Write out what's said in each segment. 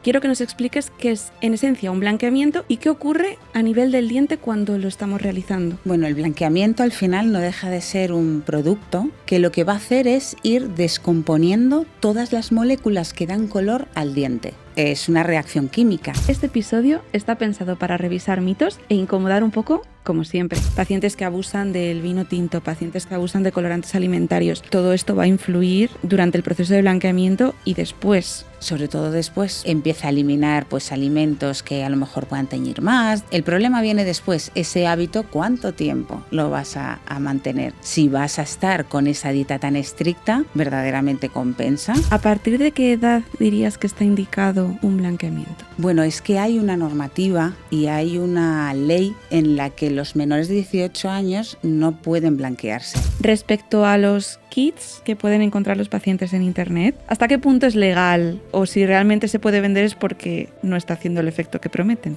quiero que nos expliques qué es, en esencia, un blanqueamiento y qué ocurre a nivel del diente cuando lo estamos realizando. Bueno, el blanqueamiento al final no deja de ser un producto que lo que va a hacer es ir descomponiendo todas las moléculas que dan color al diente. Es una reacción química. Este episodio está pensado para revisar mitos e incomodar un poco, como siempre. Pacientes que abusan del vino tinto, pacientes que abusan de colorantes alimentarios. Todo esto va a influir durante el proceso de blanqueamiento y después. Sobre todo después empieza a eliminar alimentos que a lo mejor puedan teñir más. El problema viene después, ese hábito, ¿cuánto tiempo lo vas a mantener? Si vas a estar con esa dieta tan estricta, ¿verdaderamente compensa? ¿A partir de qué edad dirías que está indicado un blanqueamiento? Bueno, es que hay una normativa y hay una ley en la que los menores de 18 años no pueden blanquearse. Respecto a los kits que pueden encontrar los pacientes en internet, ¿hasta qué punto es legal? O si realmente se puede vender es porque no está haciendo el efecto que prometen.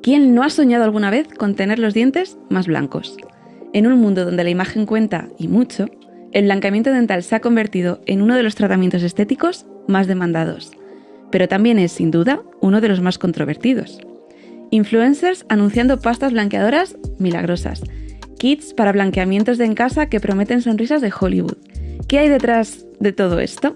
¿Quién no ha soñado alguna vez con tener los dientes más blancos? En un mundo donde la imagen cuenta y mucho, el blanqueamiento dental se ha convertido en uno de los tratamientos estéticos más demandados, pero también es, sin duda, uno de los más controvertidos. Influencers anunciando pastas blanqueadoras milagrosas, kits para blanqueamientos de en casa que prometen sonrisas de Hollywood. ¿Qué hay detrás de todo esto?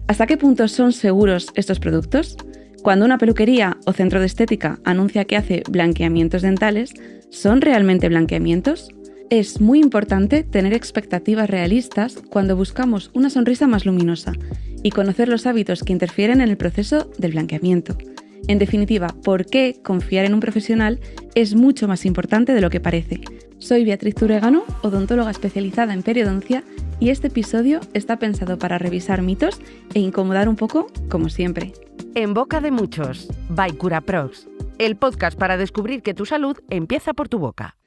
¿Hasta qué punto son seguros estos productos? Cuando una peluquería o centro de estética anuncia que hace blanqueamientos dentales, ¿son realmente blanqueamientos? Es muy importante tener expectativas realistas cuando buscamos una sonrisa más luminosa y conocer los hábitos que interfieren en el proceso del blanqueamiento. En definitiva, ¿por qué confiar en un profesional es mucho más importante de lo que parece? Soy Beatriz Turegano, odontóloga especializada en periodoncia, y este episodio está pensado para revisar mitos e incomodar un poco, como siempre. En boca de muchos, by Curaprox, el podcast para descubrir que tu salud empieza por tu boca.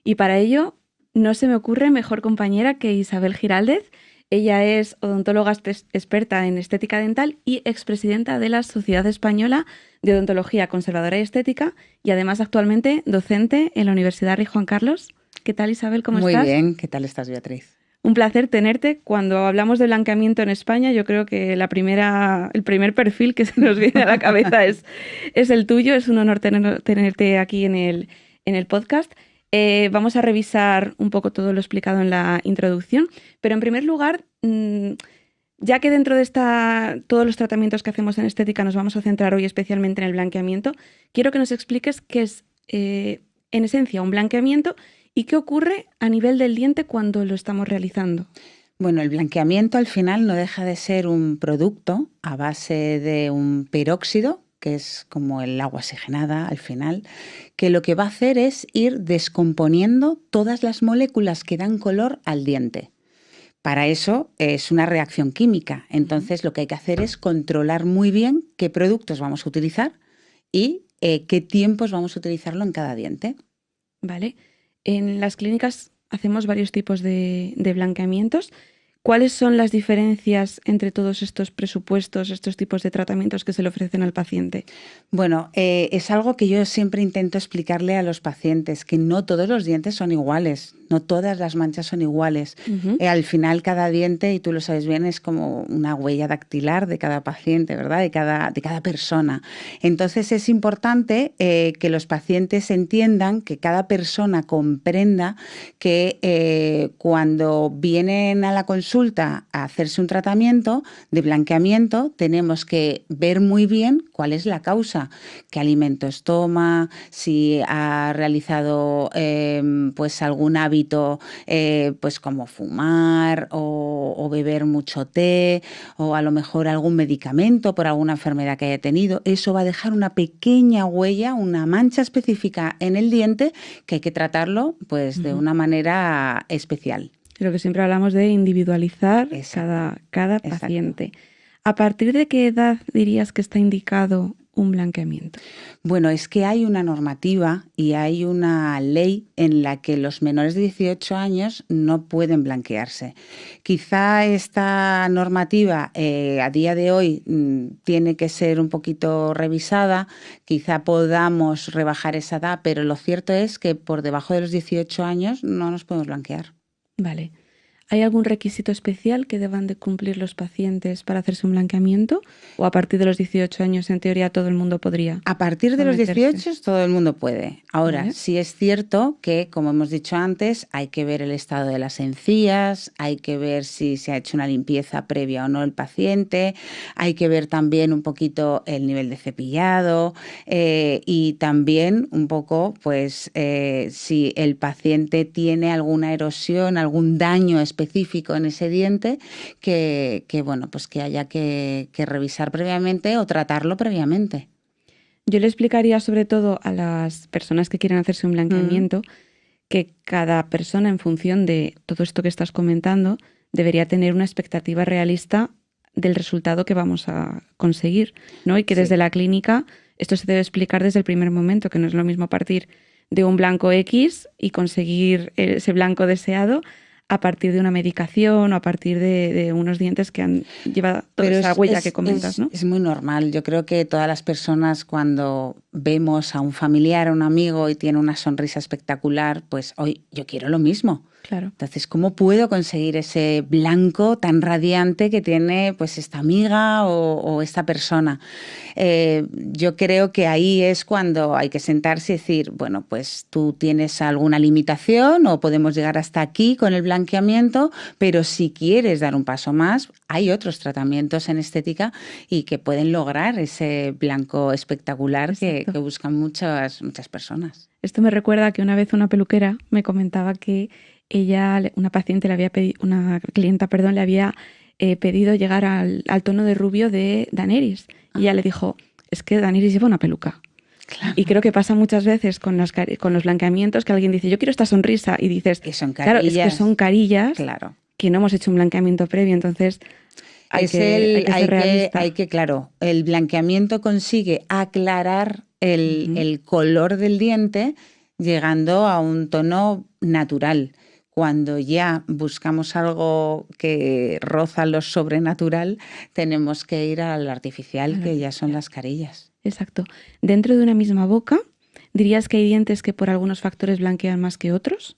Y para ello, no se me ocurre mejor compañera que Isabel Giraldez. Ella es odontóloga experta en estética dental y expresidenta de la Sociedad Española de Odontología Conservadora y Estética, y además actualmente docente en la Universidad Rey Juan Carlos. ¿Qué tal, Isabel? ¿Cómo estás? Muy bien, ¿qué tal estás, Beatriz? Un placer tenerte. Cuando hablamos de blanqueamiento en España, yo creo que el primer perfil que se nos viene a la cabeza es el tuyo. Es un honor tenerte aquí en el podcast. Vamos a revisar un poco todo lo explicado en la introducción, pero en primer lugar, ya que dentro de todos los tratamientos que hacemos en estética nos vamos a centrar hoy especialmente en el blanqueamiento, quiero que nos expliques qué es, en esencia, un blanqueamiento y qué ocurre a nivel del diente cuando lo estamos realizando. Bueno, el blanqueamiento al final no deja de ser un producto a base de un peróxido, que es como el agua oxigenada al final, que lo que va a hacer es ir descomponiendo todas las moléculas que dan color al diente. Para eso es una reacción química. Entonces lo que hay que hacer es controlar muy bien qué productos vamos a utilizar y qué tiempos vamos a utilizarlo en cada diente. Vale. En las clínicas hacemos varios tipos de blanqueamientos. ¿Cuáles son las diferencias entre todos estos presupuestos, estos tipos de tratamientos que se le ofrecen al paciente? Bueno, es algo que yo siempre intento explicarle a los pacientes, que no todos los dientes son iguales, no todas las manchas son iguales. Uh-huh. Al final cada diente, y tú lo sabes bien, es como una huella dactilar de cada paciente, ¿verdad? De cada persona. Entonces es importante que los pacientes entiendan, que cada persona comprenda que cuando vienen a la consulta a hacerse un tratamiento de blanqueamiento, tenemos que ver muy bien cuál es la causa, qué alimentos toma, si ha realizado algún hábito como fumar o beber mucho té, o a lo mejor algún medicamento por alguna enfermedad que haya tenido. Eso va a dejar una pequeña huella, una mancha específica en el diente que hay que tratarlo de una manera especial. Lo que siempre hablamos de individualizar cada paciente. ¿A partir de qué edad dirías que está indicado un blanqueamiento? Bueno, es que hay una normativa y hay una ley en la que los menores de 18 años no pueden blanquearse. Quizá esta normativa a día de hoy tiene que ser un poquito revisada, quizá podamos rebajar esa edad, pero lo cierto es que por debajo de los 18 años no nos podemos blanquear. Vale. ¿Hay algún requisito especial que deban de cumplir los pacientes para hacerse un blanqueamiento? ¿O a partir de los 18 años, en teoría, todo el mundo podría? A partir de los someterse? 18 todo el mundo puede. Ahora, Vale. sí es cierto que, como hemos dicho antes, hay que ver el estado de las encías, hay que ver si se ha hecho una limpieza previa o no el paciente, hay que ver también un poquito el nivel de cepillado y también un poco, pues, si el paciente tiene alguna erosión, algún daño específico en ese diente que bueno, pues que haya que revisar previamente o tratarlo previamente. Yo le explicaría sobre todo a las personas que quieren hacerse un blanqueamiento que cada persona, en función de todo esto que estás comentando, debería tener una expectativa realista del resultado que vamos a conseguir, ¿no? Y que Sí. desde la clínica esto se debe explicar desde el primer momento, que no es lo mismo partir de un blanco X y conseguir ese blanco deseado a partir de una medicación o a partir de unos dientes que han llevado toda esa huella que comentas, ¿no? Es muy normal. Yo creo que todas las personas, cuando vemos a un familiar, a un amigo y tiene una sonrisa espectacular, pues hoy yo quiero lo mismo. Claro. Entonces, ¿cómo puedo conseguir ese blanco tan radiante que tiene pues esta amiga o esta persona? Yo creo que ahí es cuando hay que sentarse y decir, bueno, pues tú tienes alguna limitación o podemos llegar hasta aquí con el blanqueamiento, pero si quieres dar un paso más, hay otros tratamientos en estética y que pueden lograr ese blanco espectacular que buscan muchas personas. Esto me recuerda que una vez una peluquera me comentaba que una paciente le había pedido, una clienta, perdón, le había pedido llegar al tono de rubio de Daenerys. Y ella le dijo, es que Daenerys lleva una peluca. Claro. Y creo que pasa muchas veces con los blanqueamientos que alguien dice, yo quiero esta sonrisa, y dices, que son claro, es que son carillas, claro, que no hemos hecho un blanqueamiento previo, entonces hay que ser realista. Claro, el blanqueamiento consigue aclarar el color del diente llegando a un tono natural. Cuando ya buscamos algo que roza lo sobrenatural, tenemos que ir al artificial, que ya son las carillas. Exacto. Dentro de una misma boca, ¿dirías que hay dientes que por algunos factores blanquean más que otros?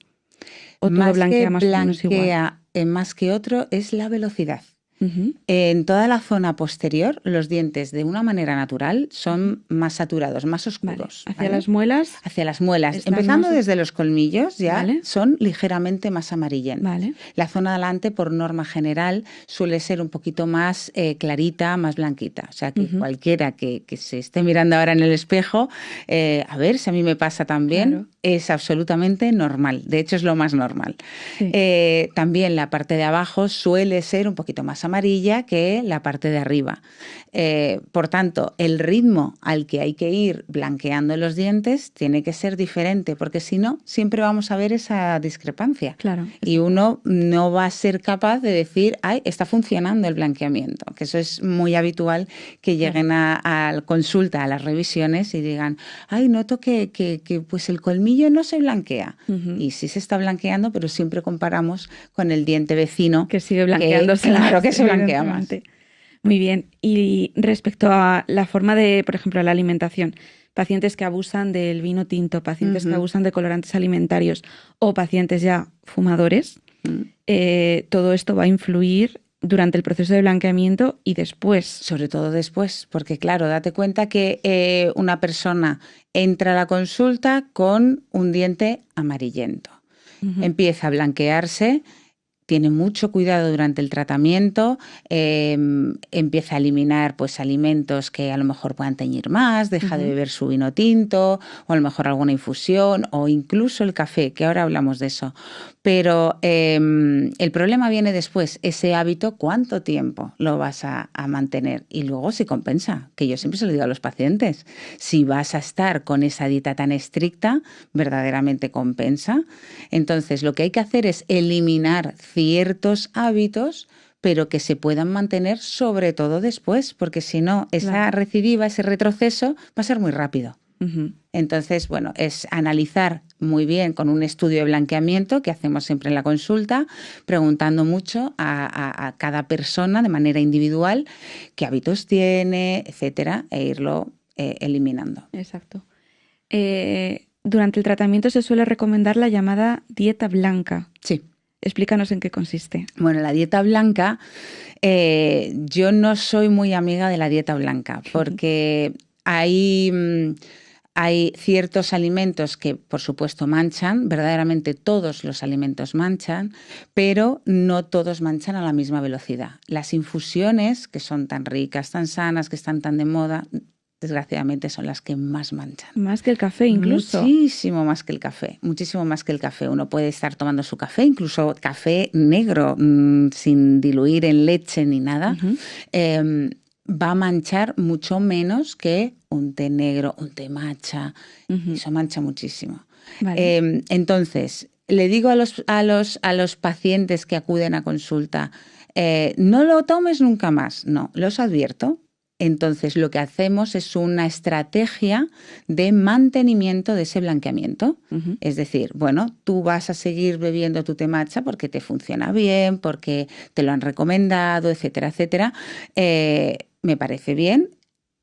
¿O todo blanquea más o menos igual? Más que otro es la velocidad. Uh-huh. En toda la zona posterior, los dientes de una manera natural son más saturados, más oscuros. Vale. Hacia las muelas. Hacia las muelas. Empezando desde los colmillos, ya son ligeramente más amarillentos. Vale. La zona delante, por norma general, suele ser un poquito más clarita, más blanquita. O sea que cualquiera que se esté mirando ahora en el espejo, a ver si a mí me pasa también, claro, es absolutamente normal. De hecho, es lo más normal. Sí. También la parte de abajo suele ser un poquito más amarilla que la parte de arriba. Por tanto, el ritmo al que hay que ir blanqueando los dientes tiene que ser diferente, porque si no, siempre vamos a ver esa discrepancia. Claro, y uno no va a ser capaz de decir, ay, está funcionando el blanqueamiento, que eso es muy habitual, que lleguen a consulta, a las revisiones y digan, ay, noto que pues el colmillo no se blanquea. Y sí se está blanqueando, pero siempre comparamos con el diente vecino. Que sigue blanqueándose. Claro que se blanquea más. Muy bien. Y respecto a la forma de, por ejemplo, la alimentación, pacientes que abusan del vino tinto, pacientes que abusan de colorantes alimentarios o pacientes ya fumadores, todo esto va a influir durante el proceso de blanqueamiento y después. Sobre todo después, porque claro, date cuenta que una persona entra a la consulta con un diente amarillento. Empieza a blanquearse, tiene mucho cuidado durante el tratamiento, empieza a eliminar pues alimentos que a lo mejor puedan teñir más, deja de beber su vino tinto o a lo mejor alguna infusión o incluso el café, que ahora hablamos de eso. Pero el problema viene después, ese hábito, ¿cuánto tiempo lo vas a mantener? Y luego si compensa, que yo siempre se lo digo a los pacientes, si vas a estar con esa dieta tan estricta, verdaderamente compensa. Entonces lo que hay que hacer es eliminar ciertos hábitos, pero que se puedan mantener sobre todo después, porque si no, esa recidiva, ese retroceso va a ser muy rápido. Entonces, bueno, es analizar muy bien con un estudio de blanqueamiento que hacemos siempre en la consulta, preguntando mucho a cada persona de manera individual qué hábitos tiene, etcétera, e irlo eliminando. Exacto. Durante el tratamiento se suele recomendar la llamada dieta blanca. Sí. Explícanos en qué consiste. Bueno, la dieta blanca, yo no soy muy amiga de la dieta blanca porque hay ciertos alimentos que, por supuesto, manchan, verdaderamente todos los alimentos manchan, pero no todos manchan a la misma velocidad. Las infusiones, que son tan ricas, tan sanas, que están tan de moda, desgraciadamente son las que más manchan. Más que el café incluso. Muchísimo más que el café, muchísimo más que el café. Uno puede estar tomando su café, incluso café negro, sin diluir en leche ni nada. Va a manchar mucho menos que un té negro, un té matcha. Eso mancha muchísimo. Vale. Entonces, le digo a los pacientes que acuden a consulta, no lo tomes nunca más. No, los advierto. Entonces, lo que hacemos es una estrategia de mantenimiento de ese blanqueamiento. Es decir, bueno, tú vas a seguir bebiendo tu té matcha porque te funciona bien, porque te lo han recomendado, etcétera, etcétera. Me parece bien.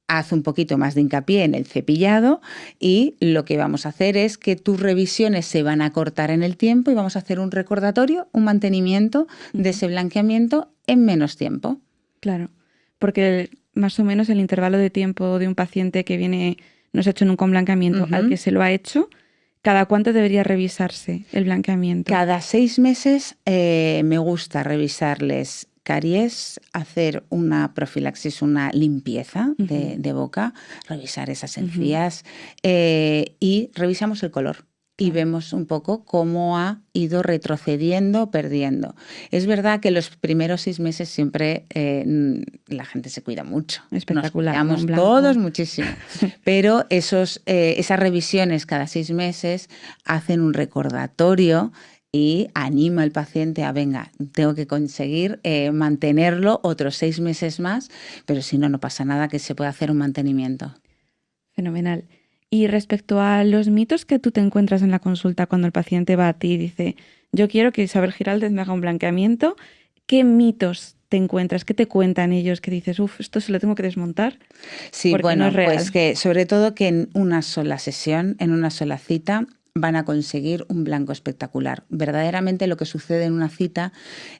Haz un poquito más de hincapié en el cepillado y lo que vamos a hacer es que tus revisiones se van a cortar en el tiempo y vamos a hacer un recordatorio, un mantenimiento de ese blanqueamiento en menos tiempo. Claro, porque más o menos el intervalo de tiempo de un paciente que viene, no se ha hecho nunca un blanqueamiento, al que se lo ha hecho, ¿cada cuánto debería revisarse el blanqueamiento? Cada 6 meses me gusta revisarles caries, hacer una profilaxis, una limpieza de boca, revisar esas encías y revisamos el color. Y vemos un poco cómo ha ido retrocediendo, perdiendo. Es verdad que los primeros 6 meses siempre la gente se cuida mucho. Espectacular. Nos cuidamos todos muchísimo. Pero esas revisiones cada 6 meses hacen un recordatorio y anima al paciente a, venga, tengo que conseguir mantenerlo otros 6 meses más, pero si no, no pasa nada, que se puede hacer un mantenimiento. Fenomenal. Y respecto a los mitos que tú te encuentras en la consulta cuando el paciente va a ti y dice, yo quiero que Isabel Giraldez me haga un blanqueamiento, ¿qué mitos te encuentras? ¿Qué te cuentan ellos que dices, esto se lo tengo que desmontar? Sí, porque bueno, no es real? Pues que sobre todo que en una sola sesión, en una sola cita, van a conseguir un blanco espectacular. Verdaderamente lo que sucede en una cita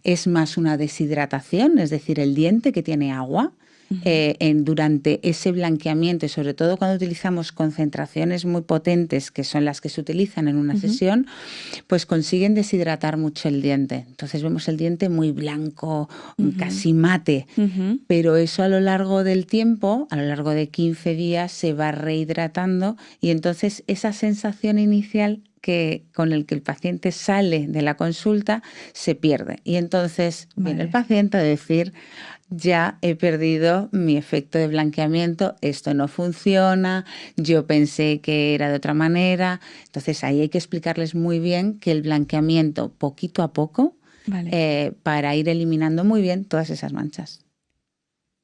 es más una deshidratación, es decir, el diente que tiene agua. Durante ese blanqueamiento y sobre todo cuando utilizamos concentraciones muy potentes, que son las que se utilizan en una sesión, pues consiguen deshidratar mucho el diente. Entonces vemos el diente muy blanco, casi mate, pero eso a lo largo del tiempo, a lo largo de 15 días, se va rehidratando y entonces esa sensación inicial con el que el paciente sale de la consulta se pierde. Y entonces viene el paciente a decir, ya he perdido mi efecto de blanqueamiento, esto no funciona, yo pensé que era de otra manera. Entonces ahí hay que explicarles muy bien que el blanqueamiento poquito a poco para ir eliminando muy bien todas esas manchas.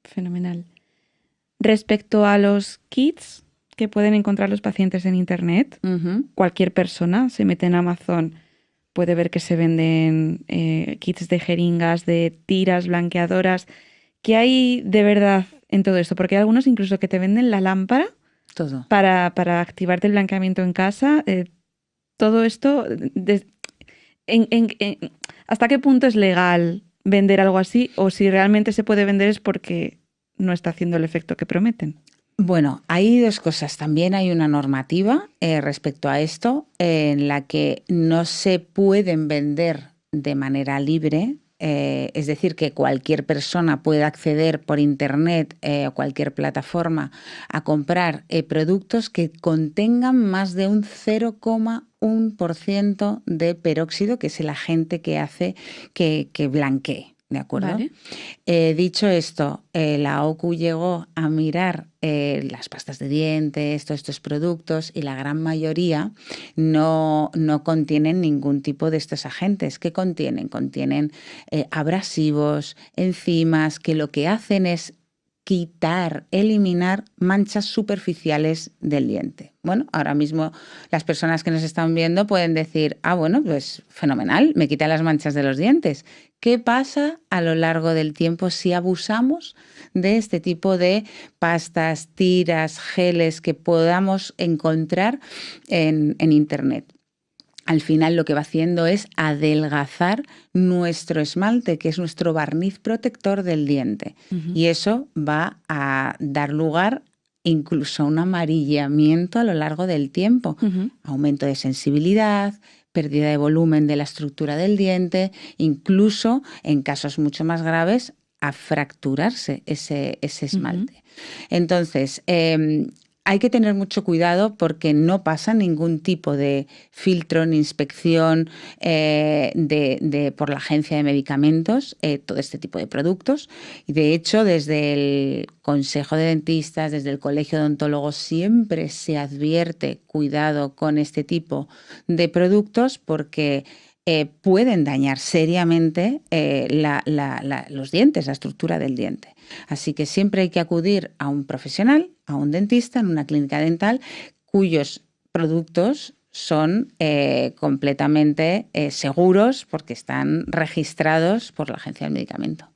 Fenomenal. Respecto a los kits que pueden encontrar los pacientes en internet, cualquier persona se mete en Amazon, puede ver que se venden kits de jeringas, de tiras blanqueadoras. ¿Qué hay de verdad en todo esto? Porque hay algunos incluso que te venden la lámpara todo para activarte el blanqueamiento en casa. Todo esto, ¿hasta qué punto es legal vender algo así? O si realmente se puede vender es porque no está haciendo el efecto que prometen. Bueno, hay 2 cosas. También hay una normativa respecto a esto en la que no se pueden vender de manera libre. Es decir, que cualquier persona puede acceder por internet o cualquier plataforma a comprar productos que contengan más de un 0,1% de peróxido, que es el agente que hace que blanquee. ¿De acuerdo? Vale. Dicho esto, la OCU llegó a mirar las pastas de dientes, todos estos productos, y la gran mayoría no contienen ningún tipo de estos agentes. ¿Qué contienen? Contienen abrasivos, enzimas, que lo que hacen es quitar, eliminar manchas superficiales del diente. Bueno, ahora mismo las personas que nos están viendo pueden decir, bueno, pues fenomenal, me quita las manchas de los dientes. ¿Qué pasa a lo largo del tiempo si abusamos de este tipo de pastas, tiras, geles que podamos encontrar en internet? al final lo que va haciendo es adelgazar nuestro esmalte, que es nuestro barniz protector del diente. Y eso va a dar lugar incluso a un amarillamiento a lo largo del tiempo. Aumento de sensibilidad, pérdida de volumen de la estructura del diente, incluso en casos mucho más graves, a fracturarse ese esmalte. Entonces, hay que tener mucho cuidado porque no pasa ningún tipo de filtro ni inspección por la Agencia de Medicamentos, todo este tipo de productos. Y de hecho, desde el Consejo de Dentistas, desde el Colegio de Odontólogos, siempre se advierte cuidado con este tipo de productos porque pueden dañar seriamente los dientes, la estructura del diente. Así que siempre hay que acudir a un profesional, a un dentista en una clínica dental cuyos productos son completamente seguros porque están registrados por la Agencia del Medicamento.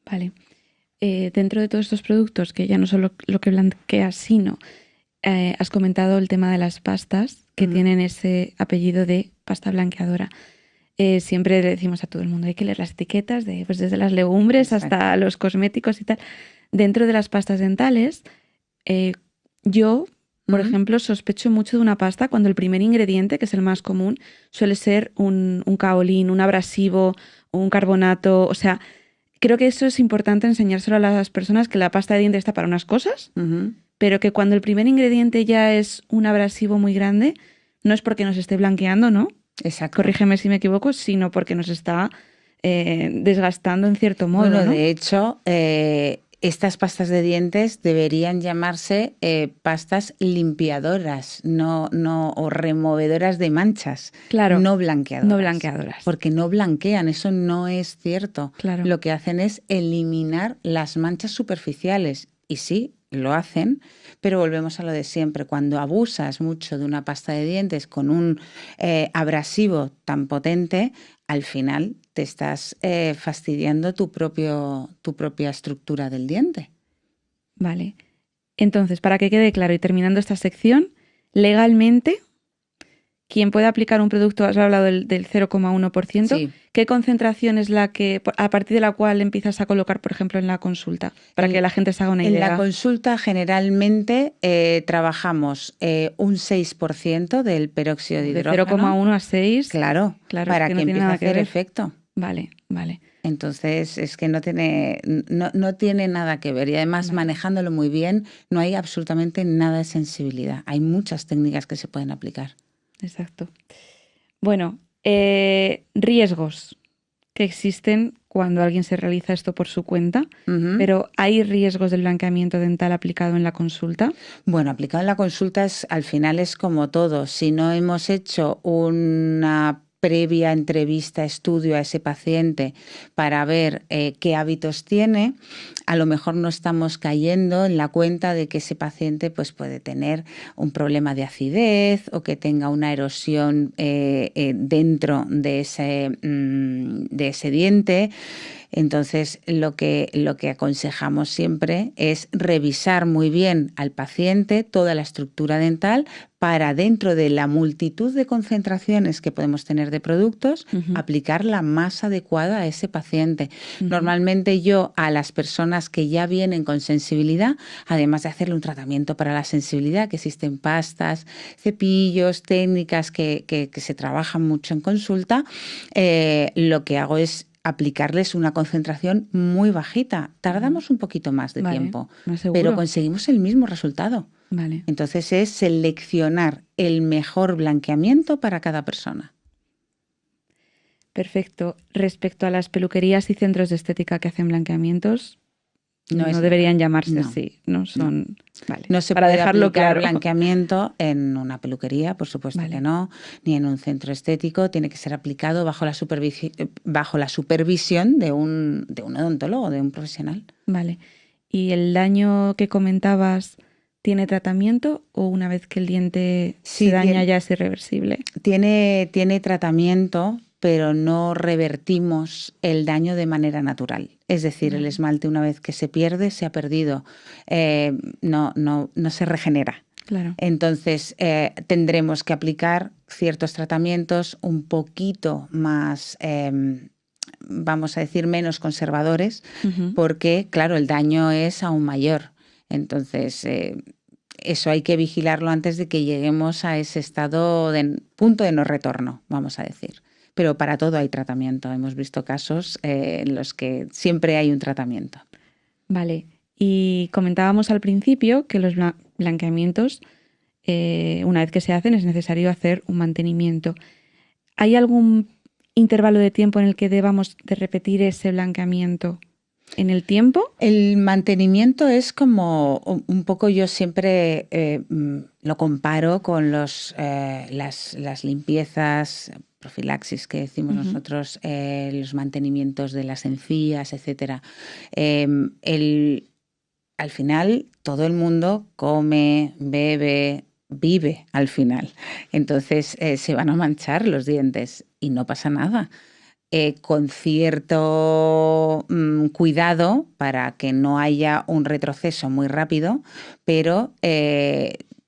Vale. Dentro de todos estos productos, que ya no solo lo que blanqueas, sino has comentado el tema de las pastas que tienen ese apellido de pasta blanqueadora. Siempre le decimos a todo el mundo, hay que leer las etiquetas pues desde las legumbres hasta los cosméticos y tal. Dentro de las pastas dentales, yo, por ejemplo, sospecho mucho de una pasta cuando el primer ingrediente, que es el más común, suele ser un kaolín, un abrasivo, un carbonato. O sea, creo que eso es importante enseñárselo a las personas, que la pasta de dientes está para unas cosas, pero que cuando el primer ingrediente ya es un abrasivo muy grande, no es porque nos esté blanqueando, ¿no? Exacto. Corrígeme si me equivoco, sino porque nos está desgastando en cierto modo. Bueno, ¿no? de hecho, estas pastas de dientes deberían llamarse pastas limpiadoras, o removedoras de manchas, claro, no blanqueadoras. No blanqueadoras. Porque no blanquean, eso no es cierto. Claro. Lo que hacen es eliminar las manchas superficiales. Y sí, lo hacen, pero volvemos a lo de siempre. Cuando abusas mucho de una pasta de dientes con un abrasivo tan potente, al final te estás fastidiando tu propia estructura del diente. Vale. Entonces, para que quede claro y terminando esta sección, legalmente, quien puede aplicar un producto, has hablado del 0,1%, Sí. ¿Qué concentración es la que, a partir de la cual empiezas a colocar, por ejemplo, en la consulta? Para que la gente se haga una idea. En la consulta generalmente trabajamos un 6% del peróxido de hidrógeno. De 0,1 a 6. Claro, para que empiece a hacer efecto. Vale. Entonces es que no tiene nada que ver y además manejándolo muy bien no hay absolutamente nada de sensibilidad. Hay muchas técnicas que se pueden aplicar. Exacto. Bueno, riesgos que existen cuando alguien se realiza esto por su cuenta, pero ¿hay riesgos del blanqueamiento dental aplicado en la consulta? Bueno, aplicado en la consulta al final es como todo. Si no hemos hecho una previa entrevista, estudio a ese paciente para ver qué hábitos tiene, a lo mejor no estamos cayendo en la cuenta de que ese paciente pues, puede tener un problema de acidez o que tenga una erosión dentro de ese diente. Entonces, lo que aconsejamos siempre es revisar muy bien al paciente toda la estructura dental para, dentro de la multitud de concentraciones que podemos tener de productos, aplicar la más adecuada a ese paciente. Normalmente yo a las personas que ya vienen con sensibilidad, además de hacerle un tratamiento para la sensibilidad, que existen pastas, cepillos, técnicas que se trabajan mucho en consulta, lo que hago es aplicarles una concentración muy bajita. Tardamos un poquito más de tiempo, pero conseguimos el mismo resultado. Vale. Entonces es seleccionar el mejor blanqueamiento para cada persona. Perfecto. Respecto a las peluquerías y centros de estética que hacen blanqueamientos, no deberían llamarse así. No son. Vale. No se para puede dejarlo aplicar claro. Blanqueamiento en una peluquería, por supuesto que no, ni en un centro estético. Tiene que ser aplicado bajo la supervisión de un odontólogo, de un profesional. Vale. ¿Y el daño que comentabas tiene tratamiento o una vez que el diente se daña ya es irreversible? Tiene tratamiento, pero no revertimos el daño de manera natural. Es decir, el esmalte una vez que se pierde, se ha perdido. No se regenera. Claro. Entonces, tendremos que aplicar ciertos tratamientos un poquito más, vamos a decir, menos conservadores, porque, claro, el daño es aún mayor. Entonces, eso hay que vigilarlo antes de que lleguemos a ese estado de punto de no retorno, vamos a decir. Pero para todo hay tratamiento. Hemos visto casos en los que siempre hay un tratamiento. Vale. Y comentábamos al principio que los blanqueamientos, una vez que se hacen, es necesario hacer un mantenimiento. ¿Hay algún intervalo de tiempo en el que debamos de repetir ese blanqueamiento en el tiempo? El mantenimiento es como un poco, yo siempre lo comparo con las limpiezas, profilaxis que decimos nosotros, los mantenimientos de las encías, etcétera. Al final, todo el mundo come, bebe, vive al final. Entonces, se van a manchar los dientes y no pasa nada. Con cierto cuidado para que no haya un retroceso muy rápido, pero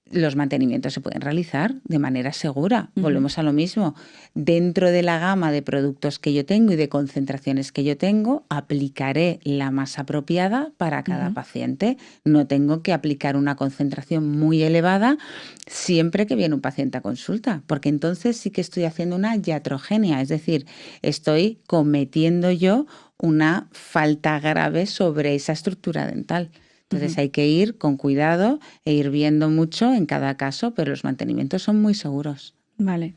los mantenimientos se pueden realizar de manera segura. Volvemos a lo mismo. Dentro de la gama de productos que yo tengo y de concentraciones que yo tengo, aplicaré la más apropiada para cada paciente. No tengo que aplicar una concentración muy elevada siempre que viene un paciente a consulta, porque entonces sí que estoy haciendo una iatrogenia, es decir, estoy cometiendo yo una falta grave sobre esa estructura dental. Entonces hay que ir con cuidado e ir viendo mucho en cada caso, pero los mantenimientos son muy seguros. Vale.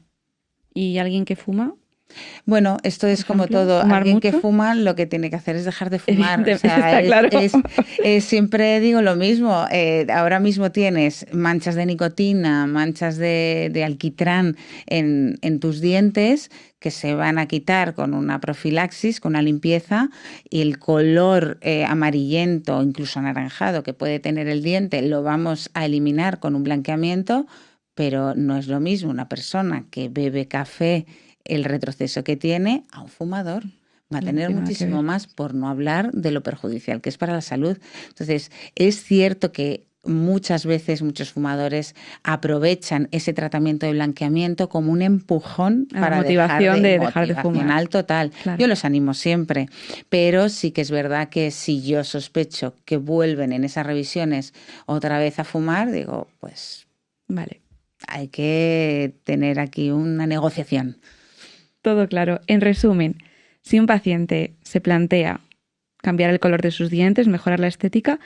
¿Y alguien que fuma? Bueno, esto es como todo. Alguien que fuma lo que tiene que hacer es dejar de fumar. O sea, está claro. Siempre digo lo mismo. Ahora mismo tienes manchas de nicotina, manchas de alquitrán en tus dientes que se van a quitar con una profilaxis, con una limpieza, y el color amarillento, incluso anaranjado que puede tener el diente, lo vamos a eliminar con un blanqueamiento, pero no es lo mismo una persona que bebe café, el retroceso que tiene, a un fumador. Va a tener muchísimo más, por no hablar de lo perjudicial que es para la salud. Entonces, es cierto que muchas veces muchos fumadores aprovechan ese tratamiento de blanqueamiento como un empujón para motivación de dejar de fumar. Total. Claro. Yo los animo siempre, pero sí que es verdad que si yo sospecho que vuelven en esas revisiones otra vez a fumar, digo, pues vale, hay que tener aquí una negociación. Todo claro. En resumen, si un paciente se plantea cambiar el color de sus dientes, mejorar la estética,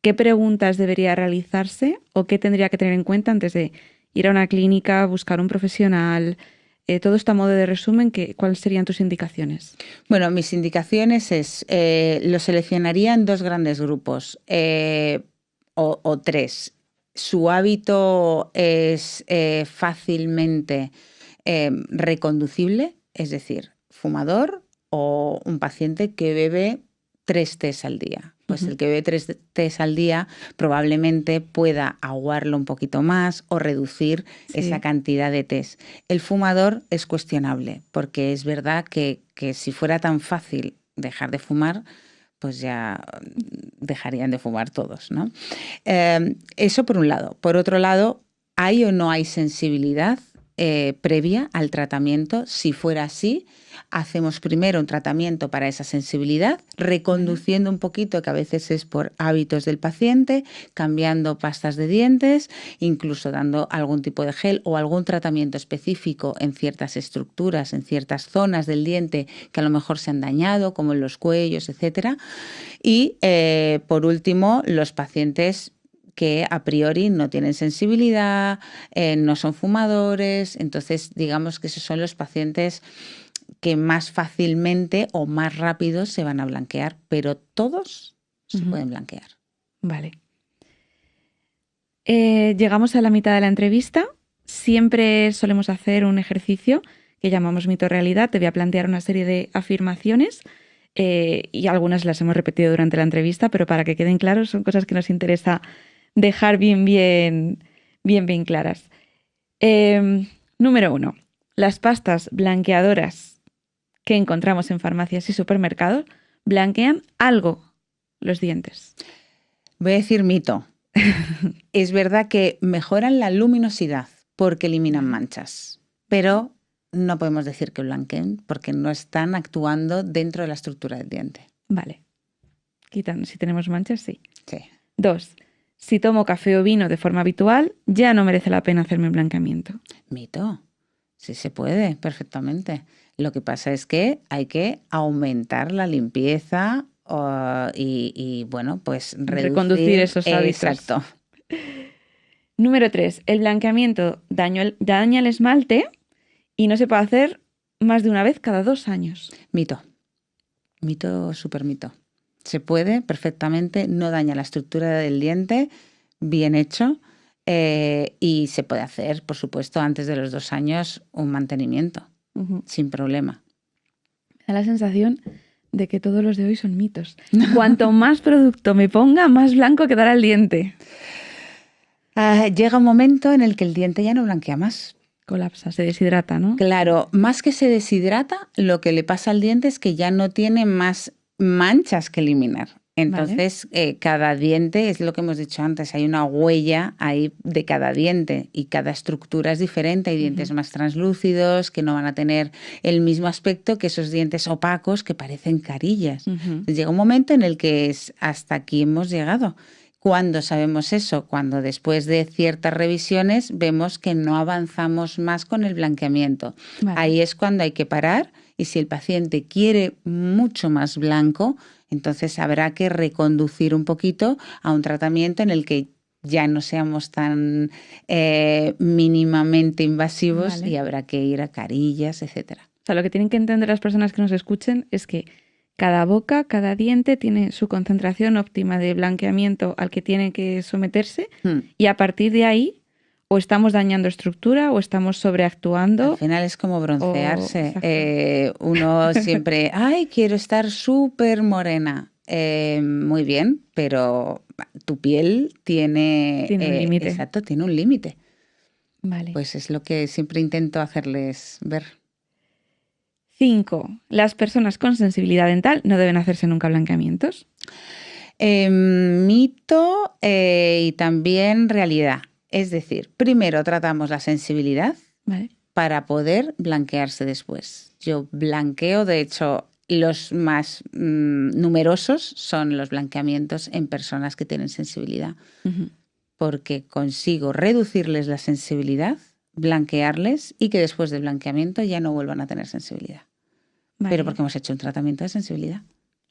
¿qué preguntas debería realizarse o qué tendría que tener en cuenta antes de ir a una clínica, buscar un profesional? Todo esto a modo de resumen, ¿cuáles serían tus indicaciones? Bueno, mis indicaciones lo seleccionaría en dos grandes grupos o tres. Su hábito es fácilmente reconducible, es decir, fumador o un paciente que bebe 3 tés al día. Pues el que bebe 3 tés al día probablemente pueda aguarlo un poquito más o reducir esa cantidad de tés. El fumador es cuestionable, porque es verdad que si fuera tan fácil dejar de fumar, pues ya dejarían de fumar todos, ¿no? Eso por un lado. Por otro lado, ¿hay o no hay sensibilidad previa al tratamiento? Si fuera así, hacemos primero un tratamiento para esa sensibilidad, reconduciendo un poquito, que a veces es por hábitos del paciente, cambiando pastas de dientes, incluso dando algún tipo de gel o algún tratamiento específico en ciertas estructuras, en ciertas zonas del diente que a lo mejor se han dañado, como en los cuellos, etcétera. Y por último, los pacientes que a priori no tienen sensibilidad, no son fumadores, entonces digamos que esos son los pacientes que más fácilmente o más rápido se van a blanquear, pero todos se pueden blanquear. Vale. Llegamos a la mitad de la entrevista. Siempre solemos hacer un ejercicio que llamamos mito-realidad. Te voy a plantear una serie de afirmaciones y algunas las hemos repetido durante la entrevista, pero para que queden claros son cosas que nos interesa dejar bien claras. Número 1. Las pastas blanqueadoras que encontramos en farmacias y supermercados blanquean algo los dientes. Voy a decir mito. Es verdad que mejoran la luminosidad porque eliminan manchas, pero no podemos decir que blanqueen porque no están actuando dentro de la estructura del diente. Vale. Quitan, si tenemos manchas, sí. Sí. 2. Si tomo café o vino de forma habitual, ya no merece la pena hacerme un blanqueamiento. Mito. Sí se puede, perfectamente. Lo que pasa es que hay que aumentar la limpieza y bueno, pues Reconducir esos hábitos. Exacto. Número 3. El blanqueamiento daña el esmalte y no se puede hacer más de una vez cada 2 años. Mito. Mito, súper mito. Se puede perfectamente, no daña la estructura del diente, bien hecho, y se puede hacer, por supuesto, antes de los 2 años un mantenimiento, sin problema. Me da la sensación de que todos los de hoy son mitos. Cuanto más producto me ponga, más blanco quedará el diente. Llega un momento en el que el diente ya no blanquea más. Colapsa, se deshidrata, ¿no? Claro, más que se deshidrata, lo que le pasa al diente es que ya no tiene más manchas que eliminar. Entonces, cada diente, es lo que hemos dicho antes, hay una huella ahí de cada diente y cada estructura es diferente. Hay dientes más translúcidos que no van a tener el mismo aspecto que esos dientes opacos que parecen carillas. Entonces, llega un momento en el que hasta aquí hemos llegado. ¿Cuándo sabemos eso? Cuando después de ciertas revisiones vemos que no avanzamos más con el blanqueamiento. Vale. Ahí es cuando hay que parar y si el paciente quiere mucho más blanco, entonces habrá que reconducir un poquito a un tratamiento en el que ya no seamos tan mínimamente invasivos, vale, y habrá que ir a carillas, etcétera. O sea, lo que tienen que entender las personas que nos escuchen es que cada boca, cada diente tiene su concentración óptima de blanqueamiento al que tiene que someterse y a partir de ahí o estamos dañando estructura o estamos sobreactuando. Al final es como broncearse. Uno siempre, ay, quiero estar súper morena. Muy bien, pero tu piel tiene un límite. Exacto, tiene un límite. Vale. Pues es lo que siempre intento hacerles ver. 5. Las personas con sensibilidad dental no deben hacerse nunca blanqueamientos. Mito y también realidad. Es decir, primero tratamos la sensibilidad, vale, para poder blanquearse después. Yo blanqueo, de hecho, los más numerosos son los blanqueamientos en personas que tienen sensibilidad, porque consigo reducirles la sensibilidad, blanquearles y que después del blanqueamiento ya no vuelvan a tener sensibilidad. Vale. Pero porque hemos hecho un tratamiento de sensibilidad.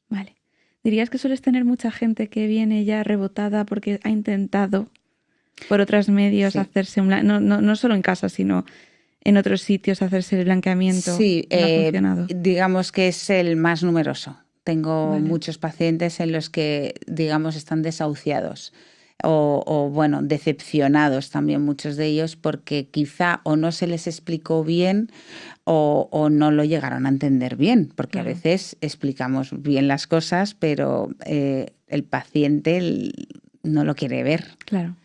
Vale. ¿Dirías que sueles tener mucha gente que viene ya rebotada porque ha intentado por otros medios hacerse un no solo en casa, sino en otros sitios hacerse el blanqueamiento? Sí, no ha funcionado. Digamos que es el más numeroso. Tengo muchos pacientes en los que, digamos, están desahuciados o bueno, decepcionados también muchos de ellos porque quizá o no se les explicó bien o no lo llegaron a entender bien, porque a veces explicamos bien las cosas, pero el paciente no lo quiere ver. Claro.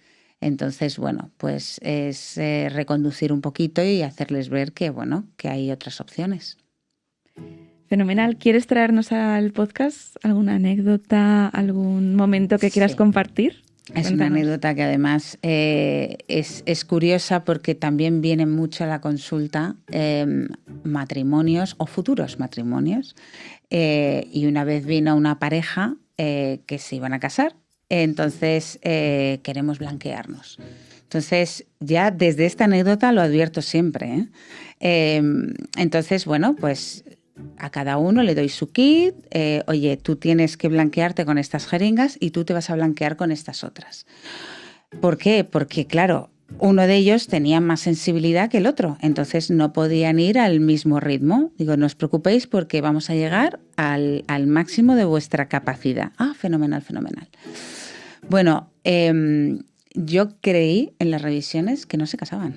Entonces, bueno, pues es reconducir un poquito y hacerles ver que, bueno, que hay otras opciones. Fenomenal. ¿Quieres traernos al podcast alguna anécdota, algún momento que quieras compartir? Es una anécdota que además es curiosa porque también vienen mucho a la consulta matrimonios o futuros matrimonios. Y una vez vino una pareja que se iban a casar. Entonces, queremos blanquearnos. Entonces, ya desde esta anécdota lo advierto siempre. Entonces, bueno, pues a cada uno le doy su kit. Oye, tú tienes que blanquearte con estas jeringas y tú te vas a blanquear con estas otras. ¿Por qué? Porque, claro, uno de ellos tenía más sensibilidad que el otro. Entonces, no podían ir al mismo ritmo. Digo, no os preocupéis porque vamos a llegar al máximo de vuestra capacidad. Ah, fenomenal, fenomenal. Bueno, yo creí en las revisiones que no se casaban,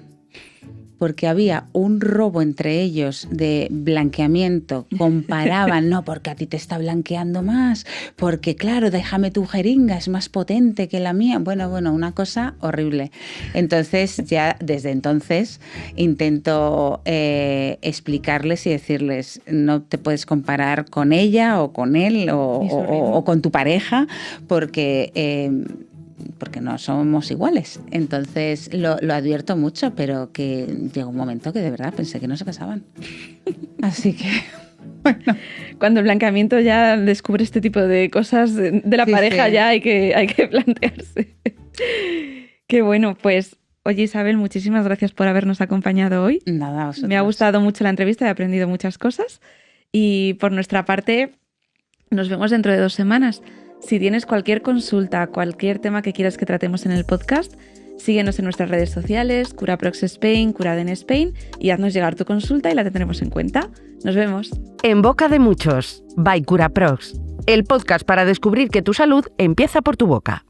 porque había un robo entre ellos de blanqueamiento, comparaban, no, porque a ti te está blanqueando más, porque claro, déjame tu jeringa, es más potente que la mía. Bueno, una cosa horrible. Entonces, ya desde entonces intento explicarles y decirles, no te puedes comparar con ella o con él o con tu pareja, porque porque no somos iguales. Entonces lo advierto mucho, pero que llegó un momento que de verdad pensé que no se casaban. Así que, bueno. Cuando el blanqueamiento ya descubre este tipo de cosas de la pareja, ya hay que plantearse. Qué bueno, pues oye Isabel, muchísimas gracias por habernos acompañado hoy. Nada, a vosotros. Me ha gustado mucho la entrevista, he aprendido muchas cosas y por nuestra parte nos vemos dentro de 2 semanas. Si tienes cualquier consulta, cualquier tema que quieras que tratemos en el podcast, síguenos en nuestras redes sociales, Curaprox Spain, Curaden Spain, y haznos llegar tu consulta y la tendremos en cuenta. Nos vemos. En boca de muchos, by Curaprox, el podcast para descubrir que tu salud empieza por tu boca.